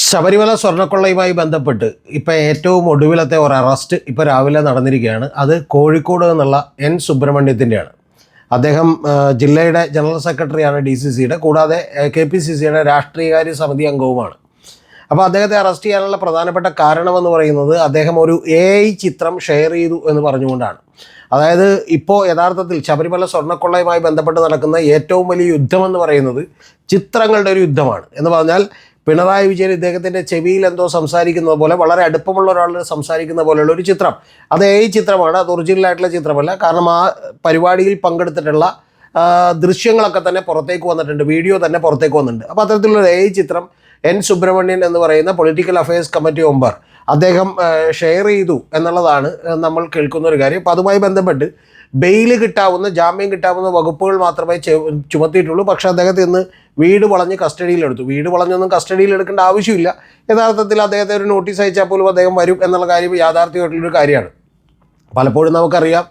ശബരിമല സ്വർണ്ണക്കൊള്ളയുമായി ബന്ധപ്പെട്ട് ഇപ്പോൾ ഏറ്റവും ഒടുവിലത്തെ ഒരു അറസ്റ്റ് ഇപ്പോൾ രാവിലെ നടന്നിരിക്കുകയാണ്. അത് കോഴിക്കോട് എന്നുള്ള എൻ സുബ്രഹ്മണ്യത്തിൻ്റെയാണ്. അദ്ദേഹം ജില്ലയുടെ ജനറൽ സെക്രട്ടറിയാണ് DCCയുടെ, കൂടാതെ KPCCയുടെ രാഷ്ട്രീയകാര്യ സമിതി അംഗവുമാണ്. അപ്പോൾ അദ്ദേഹത്തെ അറസ്റ്റ് ചെയ്യാനുള്ള പ്രധാനപ്പെട്ട കാരണമെന്ന് പറയുന്നത് അദ്ദേഹം ഒരു AI ചിത്രം ഷെയർ ചെയ്തു എന്ന് പറഞ്ഞുകൊണ്ടാണ്. അതായത് ഇപ്പോൾ യഥാർത്ഥത്തിൽ ശബരിമല സ്വർണ്ണക്കൊള്ളയുമായി ബന്ധപ്പെട്ട് നടക്കുന്ന ഏറ്റവും വലിയ യുദ്ധമെന്ന് പറയുന്നത് ചിത്രങ്ങളുടെ ഒരു യുദ്ധമാണ്. എന്ന് പറഞ്ഞാൽ പിണറായി വിജയൻ ഇദ്ദേഹത്തിൻ്റെ ചെവിയിൽ എന്തോ സംസാരിക്കുന്നത് പോലെ, വളരെ അടുപ്പമുള്ള ഒരാൾ സംസാരിക്കുന്ന പോലെയുള്ള ഒരു ചിത്രം. അത് AI ചിത്രമാണ്, അത് ഒറിജിനലായിട്ടുള്ള ചിത്രമല്ല. കാരണം ആ പരിപാടിയിൽ പങ്കെടുത്തിട്ടുള്ള ദൃശ്യങ്ങളൊക്കെ തന്നെ പുറത്തേക്ക് വന്നിട്ടുണ്ട്, വീഡിയോ തന്നെ പുറത്തേക്ക് വന്നിട്ടുണ്ട്. അപ്പോൾ അത്തരത്തിലുള്ള AI ചിത്രം എൻ സുബ്രഹ്മണ്യൻ എന്ന് പറയുന്ന പൊളിറ്റിക്കൽ അഫയേഴ്സ് കമ്മിറ്റി മെമ്പർ അദ്ദേഹം ഷെയർ ചെയ്തു എന്നുള്ളതാണ് നമ്മൾ കേൾക്കുന്ന ഒരു കാര്യം. അപ്പോൾ അതുമായി ബന്ധപ്പെട്ട് ബെയിൽ കിട്ടാവുന്ന, ജാമ്യം കിട്ടാവുന്ന വകുപ്പുകൾ മാത്രമേ ചുമത്തിയിട്ടുള്ളൂ. പക്ഷേ അദ്ദേഹത്തെ ഇന്ന് വീട് വളഞ്ഞ് കസ്റ്റഡിയിലെടുത്തു. വീട് വളഞ്ഞൊന്നും കസ്റ്റഡിയിലെടുക്കേണ്ട ആവശ്യമില്ല. യഥാർത്ഥത്തിൽ അദ്ദേഹത്തെ ഒരു നോട്ടീസ് അയച്ചാൽ പോലും അദ്ദേഹം വരും എന്നുള്ള കാര്യം യാഥാർത്ഥ്യമായിട്ടുള്ളൊരു കാര്യമാണ്. പലപ്പോഴും നമുക്കറിയാം,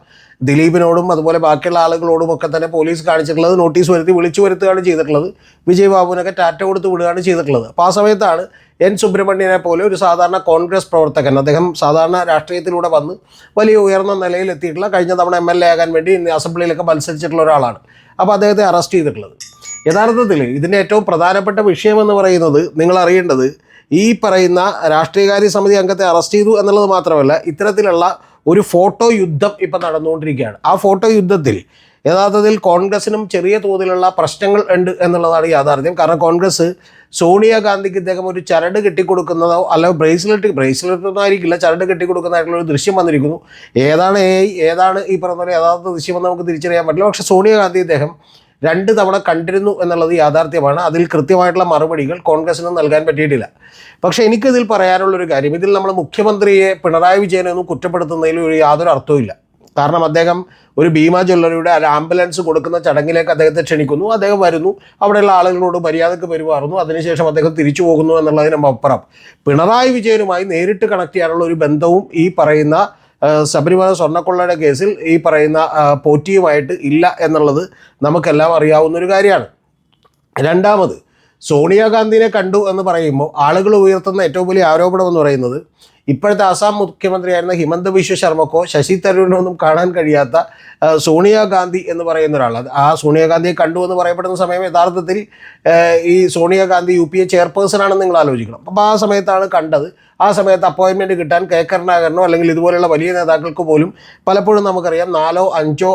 ദിലീപിനോടും അതുപോലെ ബാക്കിയുള്ള ആളുകളോടും ഒക്കെ തന്നെ പോലീസ് കാണിച്ചിട്ടുള്ളത് നോട്ടീസ് വരുത്തി വിളിച്ചു വരുത്തുകയാണ് ചെയ്തിട്ടുള്ളത്. വിജയ് ബാബുവിനൊക്കെ ടാറ്റ കൊടുത്ത് വിടുകയാണ് ചെയ്തിട്ടുള്ളത്. അപ്പോൾ ആ സമയത്താണ് എൻ സുബ്രഹ്മണ്യനെ പോലെ ഒരു സാധാരണ കോൺഗ്രസ് പ്രവർത്തകൻ, അദ്ദേഹം സാധാരണ രാഷ്ട്രീയത്തിലൂടെ വന്ന് വലിയ ഉയർന്ന നിലയിൽ എത്തിയിട്ടുള്ള, കഴിഞ്ഞ തവണ MLA ആകാൻ വേണ്ടി അസംബ്ലിയിലൊക്കെ മത്സരിച്ചിട്ടുള്ള ഒരാളാണ്. അപ്പോൾ അദ്ദേഹത്തെ അറസ്റ്റ് ചെയ്തിട്ടുള്ളത്. യഥാർത്ഥത്തിൽ ഇതിൻ്റെ ഏറ്റവും പ്രധാനപ്പെട്ട വിഷയമെന്ന് പറയുന്നത്, നിങ്ങൾ അറിയേണ്ടത്, ഈ പറയുന്ന രാഷ്ട്രീയകാര്യ സമിതി അംഗത്തെ അറസ്റ്റ് ചെയ്തു എന്നുള്ളത് മാത്രമല്ല, ഇത്തരത്തിലുള്ള ഒരു ഫോട്ടോ യുദ്ധം ഇപ്പം നടന്നുകൊണ്ടിരിക്കുകയാണ്. ആ ഫോട്ടോ യുദ്ധത്തിൽ യഥാർത്ഥത്തിൽ കോൺഗ്രസിനും ചെറിയ തോതിലുള്ള പ്രശ്നങ്ങൾ ഉണ്ട് എന്നുള്ളതാണ് യാഥാർത്ഥ്യം. കാരണം കോൺഗ്രസ് സോണിയാഗാന്ധിക്ക് ഇദ്ദേഹം ഒരു ചരട് കെട്ടിക്കൊടുക്കുന്നതോ അല്ലെങ്കിൽ ബ്രേസ്ലെറ്റൊന്നും ആയിരിക്കില്ല, ചരട് കെട്ടിക്കൊടുക്കുന്നതായിട്ടുള്ള ഒരു ദൃശ്യം വന്നിരിക്കുന്നു. ഏതാണ് ഏതാണ് ഈ പറഞ്ഞ പോലെ യഥാർത്ഥ ദൃശ്യമെന്ന് നമുക്ക് തിരിച്ചറിയാൻ പറ്റില്ല. പക്ഷേ സോണിയാഗാന്ധി ഇദ്ദേഹം 2 തവണ കണ്ടിരുന്നു എന്നുള്ളത് യാഥാർത്ഥ്യമാണ്. അതിൽ കൃത്യമായിട്ടുള്ള മറുപടികൾ കോൺഗ്രസിന് നൽകാൻ പറ്റിയിട്ടില്ല. പക്ഷേ എനിക്കിതിൽ പറയാനുള്ളൊരു കാര്യം, ഇതിൽ നമ്മൾ മുഖ്യമന്ത്രിയെ പിണറായി വിജയനൊന്നും കുറ്റപ്പെടുത്തുന്നതിൽ യാതൊരു അർത്ഥവുമില്ല. കാരണം അദ്ദേഹം ഒരു ഭീമ ജ്വല്ലറിയുടെ ആംബുലൻസ് കൊടുക്കുന്ന ചടങ്ങിലേക്ക് അദ്ദേഹത്തെ ക്ഷണിക്കുന്നു, അദ്ദേഹം വരുന്നു, അവിടെയുള്ള ആളുകളോട് മര്യാദക്ക് പെരുമാറുന്നു, അതിനുശേഷം അദ്ദേഹം തിരിച്ചു പോകുന്നു എന്നുള്ളതിനപ്പുറം പിണറായി വിജയനുമായി നേരിട്ട് കണക്ട് ചെയ്യാനുള്ള ഒരു ബന്ധവും ഈ പറയുന്ന ശബരിമല സ്വർണ്ണക്കൊള്ളയുടെ കേസിൽ ഈ പറയുന്ന പോറ്റിയുമായിട്ട് ഇല്ല എന്നുള്ളത് നമുക്കെല്ലാം അറിയാവുന്നൊരു കാര്യമാണ്. രണ്ടാമത്, സോണിയാഗാന്ധിനെ കണ്ടു എന്ന് പറയുമ്പോൾ ആളുകൾ ഉയർത്തുന്ന ഏറ്റവും വലിയ ആരോപണം എന്ന് പറയുന്നത്, ഇപ്പോഴത്തെ ആസാം മുഖ്യമന്ത്രിയായിരുന്ന ഹിമന്ത ബിശ്വ ശർമ്മക്കോ ശശി തരൂരിനൊന്നും കാണാൻ കഴിയാത്ത സോണിയാഗാന്ധി എന്ന് പറയുന്ന ഒരാൾ, ആ സോണിയാഗാന്ധിയെ കണ്ടു എന്ന് പറയപ്പെടുന്ന സമയം യഥാർത്ഥത്തിൽ ഈ സോണിയാഗാന്ധി UPA ചെയർപേഴ്സൺ ആണെന്ന് നിങ്ങൾ ആലോചിക്കണം. അപ്പോൾ ആ സമയത്താണ് കണ്ടത്. ആ സമയത്ത് അപ്പോയിൻമെൻറ്റ് കിട്ടാൻ കെ കരുണാകരനോ അല്ലെങ്കിൽ ഇതുപോലെയുള്ള വലിയ നേതാക്കൾക്ക് പോലും പലപ്പോഴും നമുക്കറിയാം 4-5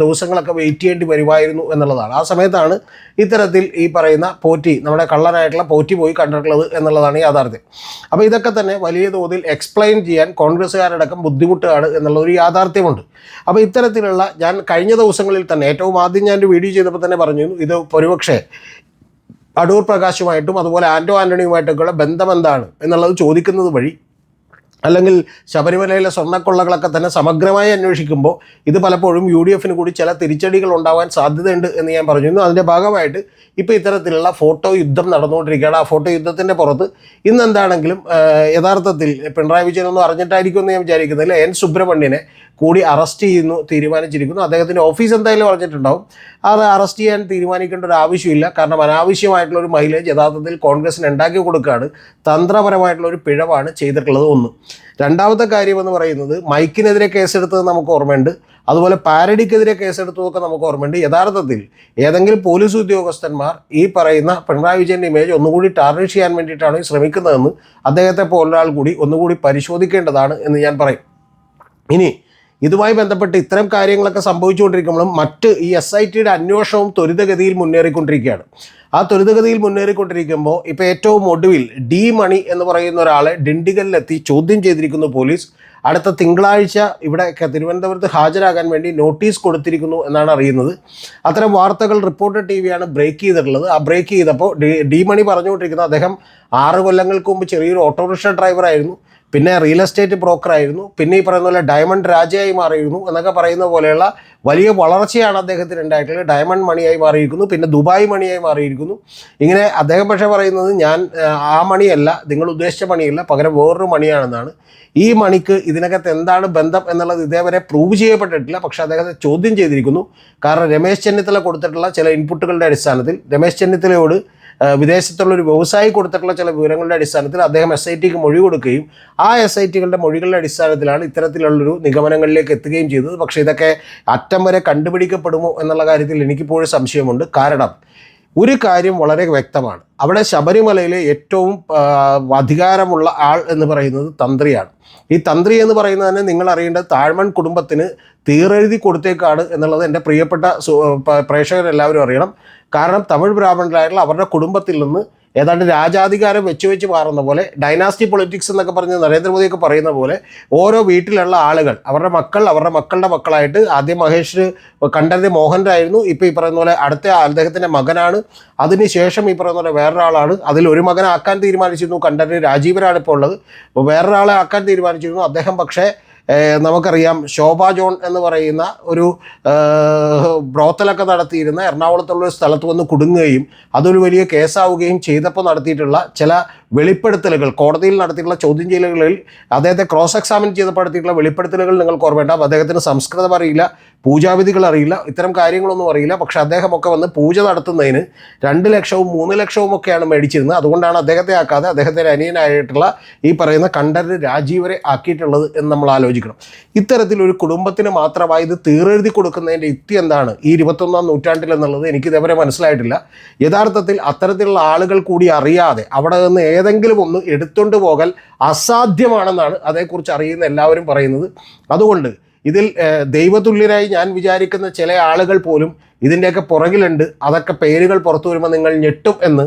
ദിവസങ്ങളൊക്കെ വെയിറ്റ് ചെയ്യേണ്ടി വരുമായിരുന്നു എന്നുള്ളതാണ്. ആ സമയത്താണ് ഇത്തരത്തിൽ ഈ പറയുന്ന പോറ്റി, നമ്മുടെ കള്ളനായിട്ടുള്ള പോറ്റി പോയി കണ്ടിട്ടുള്ളത് എന്നുള്ളതാണ് യാഥാർത്ഥ്യം. അപ്പോൾ ഇതൊക്കെ തന്നെ വലിയ തോതിൽ എക്സ്പ്ലെയിൻ ചെയ്യാൻ കോൺഗ്രസ്സുകാരടക്കം ബുദ്ധിമുട്ടാണ് എന്നുള്ളൊരു യാഥാർത്ഥ്യമുണ്ട്. അപ്പോൾ ഇത്തരത്തിലുള്ള, ഞാൻ കഴിഞ്ഞ ദിവസങ്ങളിൽ തന്നെ ഏറ്റവും ആദ്യം ഞാനൊരു വീഡിയോ ചെയ്തപ്പോൾ തന്നെ പറഞ്ഞിരുന്നു, ഇത് ഒരുപക്ഷെ അടൂർ പ്രകാശുമായിട്ടും അതുപോലെ ആൻ്റോ ആൻ്റണിയുമായിട്ടൊക്കെയുള്ള ബന്ധം എന്താണ് എന്നുള്ളത് ചോദിക്കുന്നത് വഴി, അല്ലെങ്കിൽ ശബരിമലയിലെ സ്വർണ്ണക്കൊള്ളകളൊക്കെ തന്നെ സമഗ്രമായി അന്വേഷിക്കുമ്പോൾ ഇത് പലപ്പോഴും UDFന് കൂടി ചില തിരിച്ചടികൾ ഉണ്ടാവാൻ സാധ്യതയുണ്ട് എന്ന് ഞാൻ പറഞ്ഞിരുന്നു. അതിൻ്റെ ഭാഗമായിട്ട് ഇപ്പോൾ ഇത്തരത്തിലുള്ള ഫോട്ടോ യുദ്ധം നടന്നുകൊണ്ടിരിക്കുകയാണ്. ആ ഫോട്ടോ യുദ്ധത്തിൻ്റെ പുറത്ത് ഇന്നെന്താണെങ്കിലും യഥാർത്ഥത്തിൽ പിണറായി വിജയനൊന്നും അറിഞ്ഞിട്ടായിരിക്കും എന്ന് ഞാൻ വിചാരിക്കുന്നില്ല, എൻ സുബ്രഹ്മണ്യനെ കൂടി അറസ്റ്റ് ചെയ്യുന്നു തീരുമാനിച്ചിരിക്കുന്നു. അദ്ദേഹത്തിൻ്റെ ഓഫീസ് എന്തായാലും അറിഞ്ഞിട്ടുണ്ടാവും. അത് അറസ്റ്റ് ചെയ്യാൻ തീരുമാനിക്കേണ്ട ഒരു ആവശ്യമില്ല. കാരണം അനാവശ്യമായിട്ടുള്ളൊരു മൈലേജ് യഥാർത്ഥത്തിൽ കോൺഗ്രസിന് ഉണ്ടാക്കി കൊടുക്കുകയാണ്. തന്ത്രപരമായിട്ടുള്ളൊരു പിഴവാണ് ചെയ്തിട്ടുള്ളത്. ഒന്ന്. രണ്ടാമത്തെ കാര്യമെന്ന് പറയുന്നത്, മൈക്കിനെതിരെ കേസെടുത്തത് നമുക്ക് ഓർമ്മയുണ്ട്, അതുപോലെ പാരഡിക്കെതിരെ കേസെടുത്തതൊക്കെ നമുക്ക് ഓർമ്മയുണ്ട്. യഥാർത്ഥത്തിൽ ഏതെങ്കിലും പോലീസ് ഉദ്യോഗസ്ഥന്മാർ ഈ പറയുന്ന പിണറായി വിജയൻ്റെ ഇമേജ് ഒന്നുകൂടി ടാർണിഷ് ചെയ്യാൻ വേണ്ടിയിട്ടാണ് ശ്രമിക്കുന്നതെന്ന് അദ്ദേഹത്തെ പോലൊരാൾ കൂടി ഒന്നുകൂടി പരിശോധിക്കേണ്ടതാണ് എന്ന് ഞാൻ പറയും. ഇനി ഇതുമായി ബന്ധപ്പെട്ട് ഇത്തരം കാര്യങ്ങളൊക്കെ സംഭവിച്ചുകൊണ്ടിരിക്കുമ്പോഴും മറ്റ് ഈ SITയുടെ അന്വേഷണവും ത്വരിതഗതിയിൽ മുന്നേറിക്കൊണ്ടിരിക്കുകയാണ്. ആ ത്വരിതഗതിയിൽ മുന്നേറിക്കൊണ്ടിരിക്കുമ്പോൾ ഇപ്പോൾ ഏറ്റവും ഒടുവിൽ D മണി എന്ന് പറയുന്ന ഒരാളെ ഡിണ്ടിഗലിലെത്തി ചോദ്യം ചെയ്തിരിക്കുന്നു പോലീസ്. അടുത്ത തിങ്കളാഴ്ച ഇവിടെ തിരുവനന്തപുരത്ത് ഹാജരാകാൻ വേണ്ടി നോട്ടീസ് കൊടുത്തിരിക്കുന്നു എന്നാണ് അറിയുന്നത്. അത്തരം വാർത്തകൾ റിപ്പോർട്ടർ TV-യാണ് ബ്രേക്ക് ചെയ്തിട്ടുള്ളത്. ആ ബ്രേക്ക് ചെയ്തപ്പോൾ D മണി പറഞ്ഞുകൊണ്ടിരിക്കുന്നത്, അദ്ദേഹം 6 കൊല്ലങ്ങൾക്ക് മുമ്പ് ചെറിയൊരു ഓട്ടോറിക്ഷ ഡ്രൈവറായിരുന്നു, പിന്നെ റിയൽ എസ്റ്റേറ്റ് ബ്രോക്കറായിരുന്നു, പിന്നെ ഈ പറയുന്ന പോലെ ഡയമണ്ട് രാജയായി മാറിയിരുന്നു എന്നൊക്കെ പറയുന്ന പോലെയുള്ള വലിയ വളർച്ചയാണ് അദ്ദേഹത്തിന് ഉണ്ടായിട്ടുള്ളത്. ഡയമണ്ട് മണിയായി മാറിയിരിക്കുന്നു, പിന്നെ ദുബായ് മണിയായി മാറിയിരിക്കുന്നു. ഇങ്ങനെ അദ്ദേഹം പക്ഷേ പറയുന്നത്, ഞാൻ ആ മണിയല്ല, നിങ്ങൾ ഉദ്ദേശിച്ച മണിയല്ല, പകരം വേറൊരു മണിയാണെന്നാണ്. ഈ മണിക്ക് ഇതിനകത്ത് എന്താണ് ബന്ധം എന്നുള്ളത് ഇതേവരെ പ്രൂവ് ചെയ്യപ്പെട്ടിട്ടില്ല. പക്ഷേ അദ്ദേഹത്തെ ചോദ്യം ചെയ്തിരിക്കുന്നു. കാരണം രമേശ് ചെന്നിത്തല കൊടുത്തിട്ടുള്ള ചില ഇൻപുട്ടുകളുടെ അടിസ്ഥാനത്തിൽ രമേശ് ചെന്നിത്തലയോട് വിദേശത്തുള്ളൊരു വ്യവസായി കൊടുത്തിട്ടുള്ള ചില വിവരങ്ങളുടെ അടിസ്ഥാനത്തിൽ അദ്ദേഹം SITക്ക് മൊഴി കൊടുക്കുകയും ആ SITകളുടെ മൊഴികളുടെ അടിസ്ഥാനത്തിലാണ് ഇത്തരത്തിലുള്ളൊരു നിഗമനങ്ങളിലേക്ക് എത്തുകയും ചെയ്തത്. പക്ഷേ ഇതൊക്കെ അറ്റം വരെ കണ്ടുപിടിക്കപ്പെടുമോ എന്നുള്ള കാര്യത്തിൽ എനിക്കിപ്പോഴും സംശയമുണ്ട്. കാരണം ഒരു കാര്യം വളരെ വ്യക്തമാണ്, അവിടെ ശബരിമലയിലെ ഏറ്റവും അധികാരമുള്ള ആൾ എന്ന് പറയുന്നത് തന്ത്രിയാണ്. ഈ തന്ത്രി എന്ന് പറയുന്നത് തന്നെ നിങ്ങൾ അറിയേണ്ടത് താഴ്മൺ കുടുംബത്തിന് തീരെഴുതി കൊടുത്തേക്കാണ് എന്നുള്ളത് എൻ്റെ പ്രിയപ്പെട്ട പ്രേക്ഷകരെല്ലാവരും അറിയണം. കാരണം തമിഴ് ബ്രാഹ്മണരായിട്ടുള്ള അവരുടെ കുടുംബത്തിൽ നിന്ന് ഏതാണ്ട് രാജാധികാരം വെച്ച് മാറുന്ന പോലെ, ഡൈനാസ്റ്റി പൊളിറ്റിക്സ് എന്നൊക്കെ പറഞ്ഞ് നരേന്ദ്രമോദിയൊക്കെ പറയുന്ന പോലെ, ഓരോ വീട്ടിലുള്ള ആളുകൾ അവരുടെ മക്കളുടെ മക്കളായിട്ട്, ആദ്യം മഹേഷ് കണ്ഠരര് മോഹൻരായിരുന്നു, ഇപ്പോൾ ഈ പറയുന്ന പോലെ അടുത്ത അദ്ദേഹത്തിൻ്റെ മകനാണ്, അതിനുശേഷം ഈ പറയുന്ന പോലെ വേറൊരാളാണ്. അതിൽ ഒരു മകനെ ആക്കാൻ തീരുമാനിച്ചിരുന്നു, കണ്ഠരര് രാജീവരാണ് ഇപ്പോൾ ഉള്ളത്. അപ്പോൾ വേറൊരാളെ ആക്കാൻ തീരുമാനിച്ചിരുന്നു. അദ്ദേഹം പക്ഷേ നമുക്കറിയാം ശോഭ ജോൺ എന്ന് പറയുന്ന ഒരു ബ്രോത്തലൊക്കെ നടത്തിയിരുന്ന എറണാകുളത്തുള്ളൊരു സ്ഥലത്ത് വന്ന് കുടുങ്ങുകയും അതൊരു വലിയ കേസാവുകയും ചെയ്തപ്പോൾ നടത്തിയിട്ടുള്ള ചില വെളിപ്പെടുത്തലുകൾ, കോടതിയിൽ നടത്തിയിട്ടുള്ള ചോദ്യം ചെയ്യലുകളിൽ അദ്ദേഹത്തെ ക്രോസ് എക്സാമിൻ ചെയ്തപ്പോൾ നടത്തിയിട്ടുള്ള വെളിപ്പെടുത്തലുകൾ നിങ്ങൾക്ക് ഓർമ്മയുണ്ടാകും. അദ്ദേഹത്തിന് സംസ്കൃതം അറിയില്ല, പൂജാവിധികൾ അറിയില്ല, ഇത്തരം കാര്യങ്ങളൊന്നും അറിയില്ല. പക്ഷേ അദ്ദേഹമൊക്കെ വന്ന് പൂജ നടത്തുന്നതിന് 2 ലക്ഷവും 3 ലക്ഷവും ഒക്കെയാണ് മേടിച്ചിരുന്നത്. അതുകൊണ്ടാണ് അദ്ദേഹത്തെ ആക്കാതെ അദ്ദേഹത്തിൻ്റെ അനിയനായിട്ടുള്ള ഈ പറയുന്ന കണ്ഠരര് രാജീവരെ ആക്കിയിട്ടുള്ളത് എന്ന് നമ്മൾ ആലോചിക്കണം. ഇത്തരത്തിലൊരു കുടുംബത്തിന് മാത്രമായി ഇത് തീരെഴുതി കൊടുക്കുന്നതിൻ്റെ യുക്തി എന്താണ് ഈ 21-ാം നൂറ്റാണ്ടിൽ എന്നുള്ളത് എനിക്ക് ഇതേവരെ മനസ്സിലായിട്ടില്ല. യഥാർത്ഥത്തിൽ അത്തരത്തിലുള്ള ആളുകൾ കൂടി അറിയാതെ അവിടെ നിന്ന് ഏതെങ്കിലും ഒന്ന് എടുത്തുകൊണ്ട് പോകൽ അസാധ്യമാണെന്നാണ് അതേക്കുറിച്ച് അറിയുന്ന എല്ലാവരും പറയുന്നത്. അതുകൊണ്ട് ഇതിൽ ദൈവതുല്യരായി ഞാൻ വിചാരിക്കുന്ന ചില ആളുകൾ പോലും ഇതിൻ്റെയൊക്കെ പുറകിലുണ്ട്. അതൊക്കെ പേരുകൾ പുറത്തു വരുമ്പോൾ നിങ്ങൾ ഞെട്ടും എന്ന്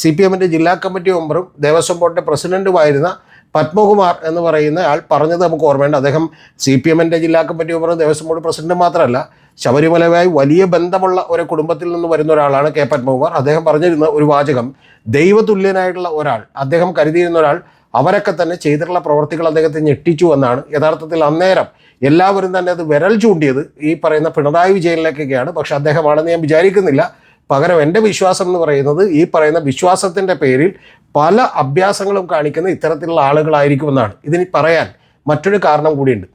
CPMൻ്റെ ജില്ലാ കമ്മിറ്റി മെമ്പറും ദേവസ്വം ബോർഡിൻ്റെ പ്രസിഡൻറ്റുമായിരുന്ന പത്മകുമാർ എന്ന് പറയുന്ന ആൾ പറഞ്ഞത് നമുക്ക് ഓർമ്മയുണ്ട്. അദ്ദേഹം CPMൻ്റെ ജില്ലാ കമ്മിറ്റി മെമ്പറും ദേവസ്വം ബോർഡ് പ്രസിഡൻറ്റും മാത്രമല്ല, ശബരിമലയുമായി വലിയ ബന്ധമുള്ള ഒരു കുടുംബത്തിൽ നിന്ന് വരുന്ന ഒരാളാണ് K. പത്മകുമാർ. അദ്ദേഹം പറഞ്ഞിരുന്ന ഒരു വാചകം, ദൈവതുല്യനായിട്ടുള്ള ഒരാൾ, അദ്ദേഹം കരുതിയിരുന്ന ഒരാൾ, അവരൊക്കെ തന്നെ ചെയ്തിട്ടുള്ള പ്രവർത്തികൾ അദ്ദേഹത്തെ ഞെട്ടിച്ചു എന്നാണ്. യഥാർത്ഥത്തിൽ അന്നേരം എല്ലാവരും തന്നെ അത് വിരൽ ചൂണ്ടിയത് ഈ പറയുന്ന പിണറായി വിജയനിലേക്കൊക്കെയാണ്. പക്ഷെ അദ്ദേഹമാണെന്ന് ഞാൻ വിചാരിക്കുന്നില്ല. പകരം എൻ്റെ വിശ്വാസം എന്ന് പറയുന്നത് ഈ പറയുന്ന വിശ്വാസത്തിൻ്റെ പേരിൽ പല അഭ്യാസങ്ങളും കാണിക്കുന്ന ഇത്തരത്തിലുള്ള ആളുകളായിരിക്കുമെന്നാണ്. ഇതിന് പറയാൻ മറ്റൊരു കാരണം കൂടിയുണ്ട്.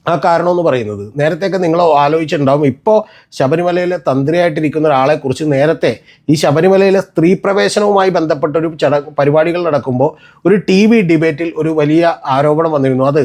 ആ കാരണം എന്ന് പറയുന്നത്, നേരത്തെയൊക്കെ നിങ്ങൾ ആലോചിച്ചിട്ടുണ്ടാവും, ഇപ്പോൾ ശബരിമലയിലെ തന്ത്രിയായിട്ടിരിക്കുന്ന ഒരാളെക്കുറിച്ച് നേരത്തെ ഈ ശബരിമലയിലെ സ്ത്രീ പ്രവേശനവുമായി ബന്ധപ്പെട്ടൊരു പരിപാടികൾ നടക്കുമ്പോൾ ഒരു TV ഡിബേറ്റിൽ ഒരു വലിയ ആരോപണം വന്നിരുന്നു. അത്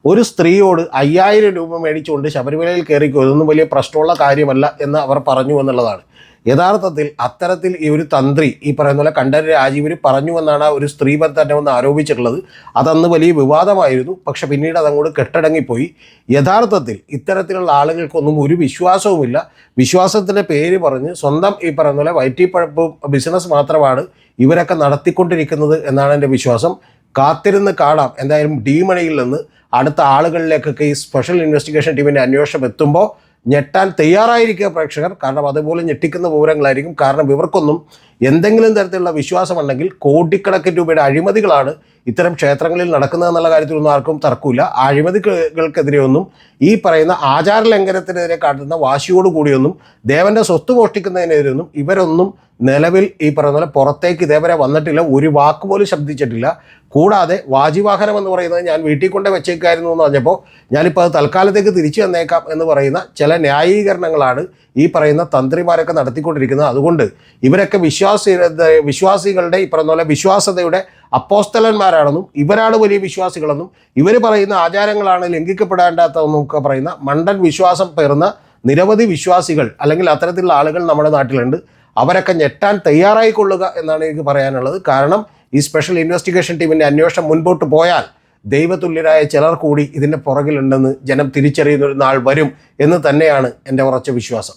ഒരു സ്ത്രീയോട് 5000 രൂപ മേടിച്ചുകൊണ്ട് ശബരിമലയിൽ കയറിക്കോ, ഇതൊന്നും വലിയ പ്രശ്നമുള്ള കാര്യമല്ല എന്ന് അവർ പറഞ്ഞു എന്നുള്ളതാണ്. യഥാർത്ഥത്തിൽ അത്തരത്തിൽ ഈ ഒരു തന്ത്രി ഈ പറയുന്ന പോലെ കണ്ഠരര് രാജീവർ പറഞ്ഞു എന്നാണ് ആ ഒരു സ്ത്രീ തന്നെ ഒന്ന് ആരോപിച്ചിട്ടുള്ളത്. അതന്ന് വലിയ വിവാദമായിരുന്നു. പക്ഷെ പിന്നീട് അതങ്ങോട്ട് കെട്ടടങ്ങിപ്പോയി. യഥാർത്ഥത്തിൽ ഇത്തരത്തിലുള്ള ആളുകൾക്കൊന്നും ഒരു വിശ്വാസവുമില്ല. വിശ്വാസത്തിൻ്റെ പേര് പറഞ്ഞ് സ്വന്തം ഈ പറയുന്ന പോലെ വയറ്റിപ്പഴപ്പ് ബിസിനസ് മാത്രമാണ് ഇവരൊക്കെ നടത്തിക്കൊണ്ടിരിക്കുന്നത് എന്നാണ് എൻ്റെ വിശ്വാസം. കാത്തിരുന്ന് കാണാം എന്തായാലും ഡീമണിയിൽ നിന്ന് അടുത്ത ആളുകളിലേക്കൊക്കെ ഈ സ്പെഷ്യൽ ഇൻവെസ്റ്റിഗേഷൻ ടീമിൻ്റെ അന്വേഷണം എത്തുമ്പോൾ ഞെട്ടാൻ തയ്യാറായിരിക്കുക പ്രേക്ഷകർ. കാരണം അതുപോലെ ഞെട്ടിക്കുന്ന വിവരങ്ങളായിരിക്കും. കാരണം ഇവർക്കൊന്നും എന്തെങ്കിലും തരത്തിലുള്ള വിശ്വാസമുണ്ടെങ്കിൽ കോടിക്കണക്കിന് രൂപയുടെ അഴിമതികളാണ് ഇത്തരം ക്ഷേത്രങ്ങളിൽ നടക്കുന്നതെന്നുള്ള കാര്യത്തിലൊന്നും ആർക്കും തർക്കമില്ല. ആ അഴിമതികൾക്കെതിരെയൊന്നും ഈ പറയുന്ന ആചാര ലംഘനത്തിനെതിരെ കാട്ടുന്ന വാശിയോടുകൂടിയൊന്നും ദേവൻ്റെ സ്വത്ത് മോഷ്ടിക്കുന്നതിനെതിരെയൊന്നും ഇവരൊന്നും നിലവിൽ ഈ പറയുന്ന പോലെ പുറത്തേക്ക് ഇതേവരെ വന്നിട്ടില്ല. ഒരു വാക്ക് പോലും ശബ്ദിച്ചിട്ടില്ല. കൂടാതെ വാജിവാഹനം എന്ന് പറയുന്നത് ഞാൻ വീട്ടിൽ കൊണ്ട് വെച്ചേക്കായിരുന്നു എന്ന് പറഞ്ഞപ്പോൾ ഞാനിപ്പോൾ അത് തൽക്കാലത്തേക്ക് തിരിച്ചു തന്നേക്കാം എന്ന് പറയുന്ന ചില ന്യായീകരണങ്ങളാണ് ഈ പറയുന്ന തന്ത്രിമാരൊക്കെ നടത്തിക്കൊണ്ടിരിക്കുന്നത്. അതുകൊണ്ട് ഇവരൊക്കെ വിശ്വാസികളുടെ ഈ പറയുന്ന പോലെ വിശ്വാസതയുടെ അപ്പോസ്തലന്മാരാണെന്നും ഇവരാണ് വലിയ വിശ്വാസികളെന്നും ഇവർ പറയുന്ന ആചാരങ്ങളാണ് ലംഘിക്കപ്പെടേണ്ടാത്തതെന്നും ഒക്കെ പറയുന്ന മണ്ടൻ വിശ്വാസം പേർന്ന നിരവധി വിശ്വാസികൾ അല്ലെങ്കിൽ അത്തരത്തിലുള്ള ആളുകൾ നമ്മുടെ നാട്ടിലുണ്ട്. അവരൊക്കെ ഞെട്ടാൻ തയ്യാറായിക്കൊള്ളുക എന്നാണ് എനിക്ക് പറയാനുള്ളത്. കാരണം ഈ സ്പെഷ്യൽ ഇൻവെസ്റ്റിഗേഷൻ ടീമിൻ്റെ അന്വേഷണം മുൻപോട്ട് പോയാൽ ദൈവതുല്യരായ ചിലർ കൂടി ഇതിൻ്റെ പുറകിലുണ്ടെന്ന് ജനം തിരിച്ചറിയുന്ന ഒരു നാൾ വരും എന്ന് തന്നെയാണ് എൻ്റെ ഉറച്ച വിശ്വാസം.